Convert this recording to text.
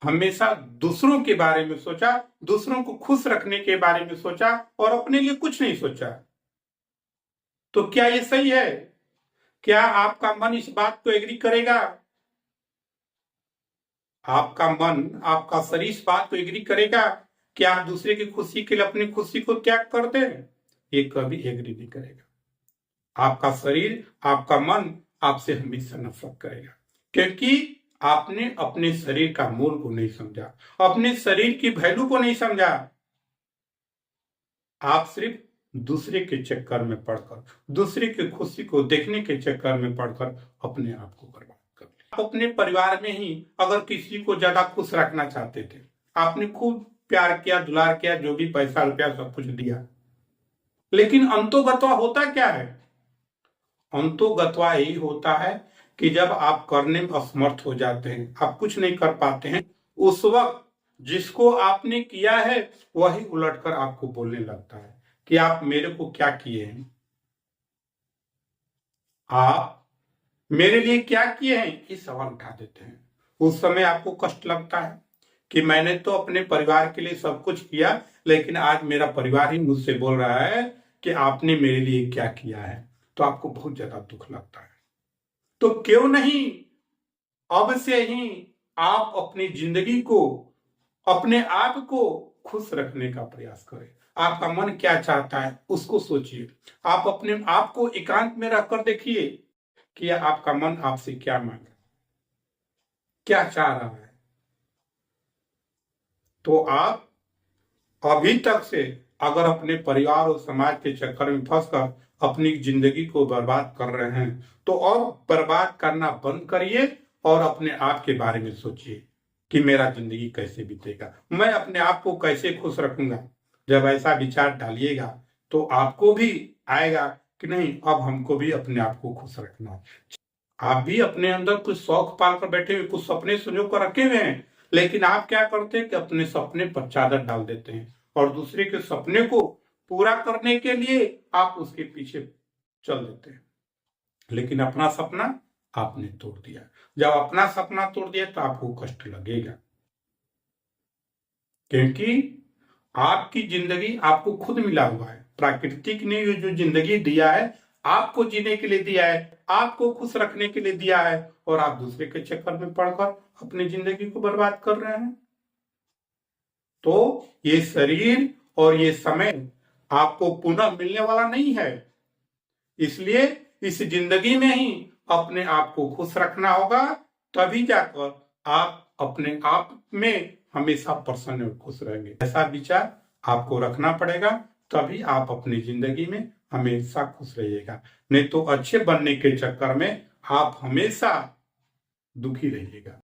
हमेशा दूसरों के बारे में सोचा, दूसरों को खुश रखने के बारे में सोचा और अपने लिए कुछ नहीं सोचा। तो क्या ये सही है? क्या आपका मन इस बात को एग्री करेगा? आपका मन, आपका शरीर इस बात को एग्री करेगा कि आप दूसरे की खुशी के लिए अपनी खुशी को त्याग कर दें? ये कभी एग्री नहीं करेगा। आपका शरीर, आपका मन आपसे हमेशा नफरत करेगा, क्योंकि आपने अपने शरीर का मूल को नहीं समझा, अपने शरीर की वैल्यू को नहीं समझा। आप सिर्फ दूसरे के चक्कर में पड़कर, दूसरे की खुशी को देखने के चक्कर में पड़कर अपने आप को बर्बाद कर लिया। आप अपने परिवार में ही अगर किसी को ज्यादा खुश रखना चाहते थे, आपने खूब प्यार किया, दुलार किया, जो भी पैसा रुपया सब कुछ दिया, लेकिन अंतोगत्वा होता क्या है? अंतोगत्वा यही होता है कि जब आप करने में असमर्थ हो जाते हैं, आप कुछ नहीं कर पाते हैं, उस वक्त जिसको आपने किया है वही उलटकर आपको बोलने लगता है कि आप मेरे को क्या किए हैं, आप मेरे लिए क्या किए हैं, ये सवाल उठा देते हैं। उस समय आपको कष्ट लगता है कि मैंने तो अपने परिवार के लिए सब कुछ किया, लेकिन आज मेरा परिवार ही मुझसे बोल रहा है कि आपने मेरे लिए क्या किया है। तो आपको बहुत ज्यादा दुख लगता है। तो क्यों नहीं अब से ही आप अपनी जिंदगी को, अपने आप को खुश रखने का प्रयास करें। आपका मन क्या चाहता है उसको सोचिए। आप अपने आप को एकांत में रखकर देखिए कि आपका मन आपसे क्या मांग रहा है, क्या चाह रहा है। तो आप अभी तक से अगर अपने परिवार और समाज के चक्कर में फंसकर अपनी जिंदगी को बर्बाद कर रहे हैं, तो अब बर्बाद करना बंद करिए और अपने आप के बारे में सोचिए कि मेरा जिंदगी कैसे बीतेगा, मैं अपने आप को कैसे खुश रखूंगा। जब ऐसा विचार डालिएगा तो आपको भी आएगा कि नहीं, अब हमको भी अपने आप को खुश रखना है। आप भी अपने अंदर कुछ शौक पाल कर बैठे हुए, कुछ सपने संजो कर रखे हुए हैं, लेकिन आप क्या करते हैं कि अपने सपने पर चादर डाल देते हैं और दूसरे के सपने को पूरा करने के लिए आप उसके पीछे चल देते हैं। लेकिन अपना सपना आपने तोड़ दिया। जब अपना सपना तोड़ दिया तो आपको कष्ट लगेगा, क्योंकि आपकी जिंदगी आपको खुद मिला हुआ है। प्राकृतिक ने ये जो जिंदगी दिया है आपको जीने के लिए दिया है, आपको खुश रखने के लिए दिया है, और आप दूसरे के चक्कर में पड़कर अपनी जिंदगी को बर्बाद कर रहे हैं। तो ये शरीर और ये समय आपको पुनः मिलने वाला नहीं है, इसलिए इस जिंदगी में ही अपने आप को खुश रखना होगा। तभी जाकर आप अपने आप में हमेशा प्रसन्न और खुश रहेंगे। ऐसा विचार आपको रखना पड़ेगा, तभी आप अपनी जिंदगी में हमेशा खुश रहिएगा। नहीं तो अच्छे बनने के चक्कर में आप हमेशा दुखी रहिएगा।